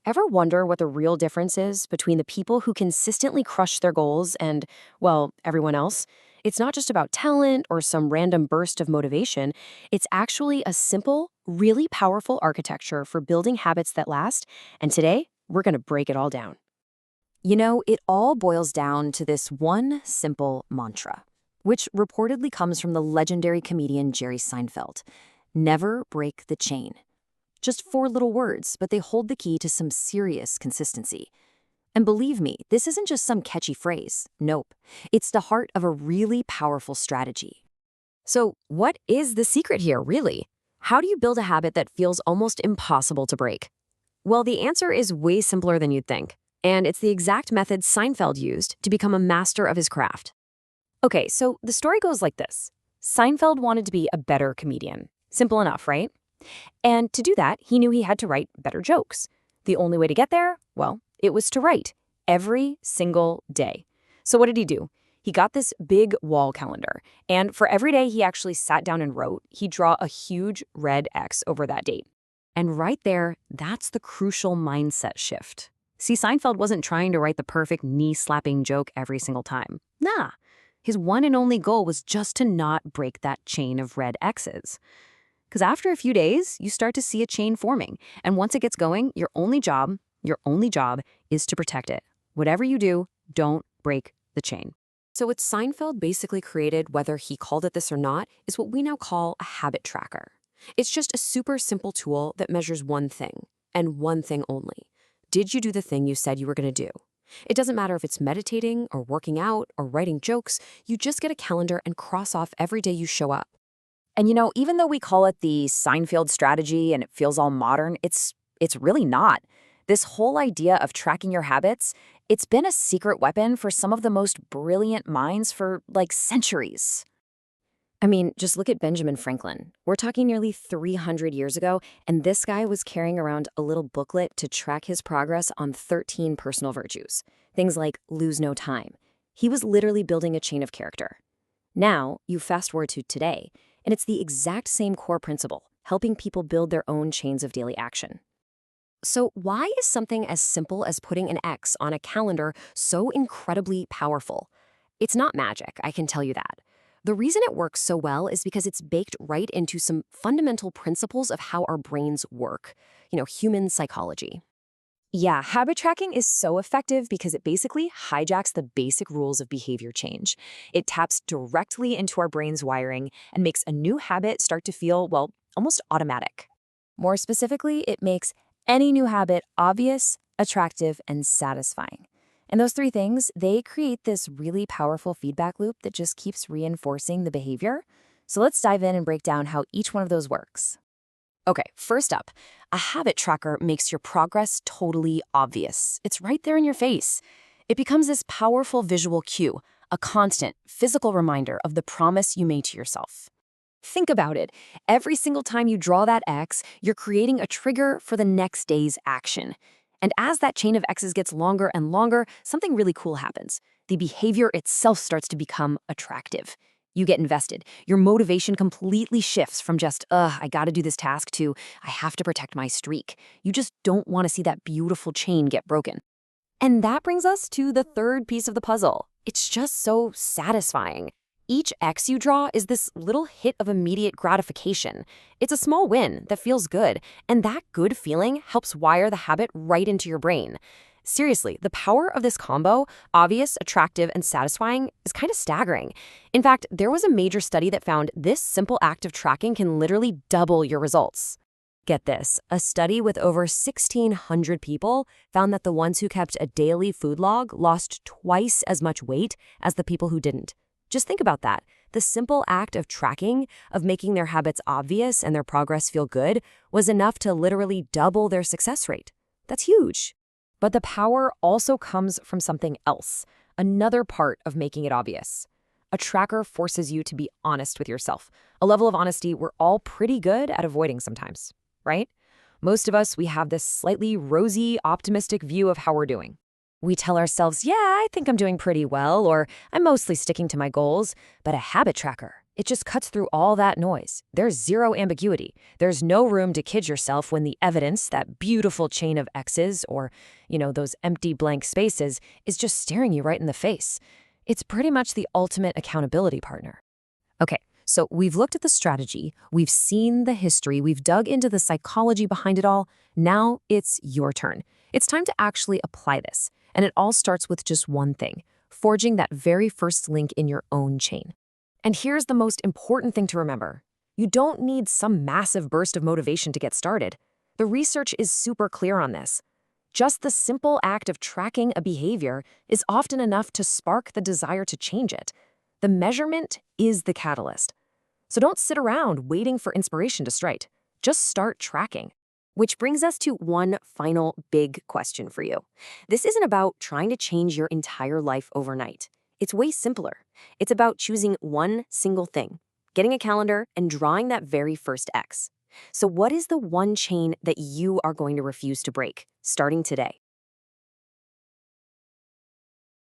Ever wonder what the real difference is between the people who consistently crush their goals and, well, everyone else? It's not just about talent or some random burst of motivation. It's actually a simple, really powerful architecture for building habits that last. And today, we're going to break it all down. It all boils down to this one simple mantra, which reportedly comes from the legendary comedian Jerry Seinfeld. Never break the chain. Just four little words, but they hold the key to some serious consistency. And believe me, this isn't just some catchy phrase. Nope. It's the heart of a really powerful strategy. So, what is the secret here, really? How do you build a habit that feels almost impossible to break? Well, the answer is way simpler than you'd think. And it's the exact method Seinfeld used to become a master of his craft. Okay, so the story goes like this. Seinfeld wanted to be a better comedian. Simple enough, right? And to do that, he knew he had to write better jokes. The only way to get there, well, it was to write every single day. So what did he do? He got this big wall calendar, and for every day he actually sat down and wrote, he'd draw a huge red X over that date. And right there, that's the crucial mindset shift. See, Seinfeld wasn't trying to write the perfect knee-slapping joke every single time. Nah, his one and only goal was just to not break that chain of red X's. Because after a few days, you start to see a chain forming. And once it gets going, your only job is to protect it. Whatever you do, don't break the chain. So what Seinfeld basically created, whether he called it this or not, is what we now call a habit tracker. It's just a super simple tool that measures one thing, and one thing only. Did you do the thing you said you were going to do? It doesn't matter if it's meditating or working out or writing jokes, you just get a calendar and cross off every day you show up. And even though we call it the Seinfeld strategy and it feels all modern, it's really not. This whole idea of tracking your habits, it's been a secret weapon for some of the most brilliant minds for, centuries. I mean, just look at Benjamin Franklin. We're talking nearly 300 years ago, and this guy was carrying around a little booklet to track his progress on 13 personal virtues. Things like lose no time. He was literally building a chain of character. Now, you fast forward to today, and it's the exact same core principle, helping people build their own chains of daily action. So why is something as simple as putting an X on a calendar so incredibly powerful? It's not magic, I can tell you that. The reason it works so well is because it's baked right into some fundamental principles of how our brains work, human psychology. Yeah, habit tracking is so effective because it basically hijacks the basic rules of behavior change. It taps directly into our brain's wiring and makes a new habit start to feel, almost automatic. More specifically, it makes any new habit obvious, attractive, and satisfying. And those three things, they create this really powerful feedback loop that just keeps reinforcing the behavior. So let's dive in and break down how each one of those works. Okay, first up, a habit tracker makes your progress totally obvious. It's right there in your face. It becomes this powerful visual cue, a constant, physical reminder of the promise you made to yourself. Think about it. Every single time you draw that X, you're creating a trigger for the next day's action. And as that chain of X's gets longer and longer, something really cool happens. The behavior itself starts to become attractive. You get invested. Your motivation completely shifts from just, I gotta do this task to, I have to protect my streak. You just don't want to see that beautiful chain get broken. And that brings us to the third piece of the puzzle. It's just so satisfying. Each X you draw is this little hit of immediate gratification. It's a small win that feels good, and that good feeling helps wire the habit right into your brain. Seriously, the power of this combo, obvious, attractive, and satisfying, is kind of staggering. In fact, there was a major study that found this simple act of tracking can literally double your results. Get this, a study with over 1,600 people found that the ones who kept a daily food log lost twice as much weight as the people who didn't. Just think about that. The simple act of tracking, of making their habits obvious and their progress feel good, was enough to literally double their success rate. That's huge. But the power also comes from something else, another part of making it obvious. A tracker forces you to be honest with yourself, a level of honesty we're all pretty good at avoiding sometimes, right? Most of us, we have this slightly rosy, optimistic view of how we're doing. We tell ourselves, yeah, I think I'm doing pretty well, or I'm mostly sticking to my goals, but a habit tracker, It just cuts through all that noise. There's zero ambiguity. There's no room to kid yourself when the evidence, that beautiful chain of X's or, those empty blank spaces, is just staring you right in the face. It's pretty much the ultimate accountability partner. Okay, so we've looked at the strategy, we've seen the history, we've dug into the psychology behind it all. Now it's your turn. It's time to actually apply this. And it all starts with just one thing: forging that very first link in your own chain. And here's the most important thing to remember. You don't need some massive burst of motivation to get started. The research is super clear on this. Just the simple act of tracking a behavior is often enough to spark the desire to change it. The measurement is the catalyst. So don't sit around waiting for inspiration to strike. Just start tracking. Which brings us to one final big question for you. This isn't about trying to change your entire life overnight. It's way simpler. It's about choosing one single thing, getting a calendar, and drawing that very first X. So what is the one chain that you are going to refuse to break, starting today?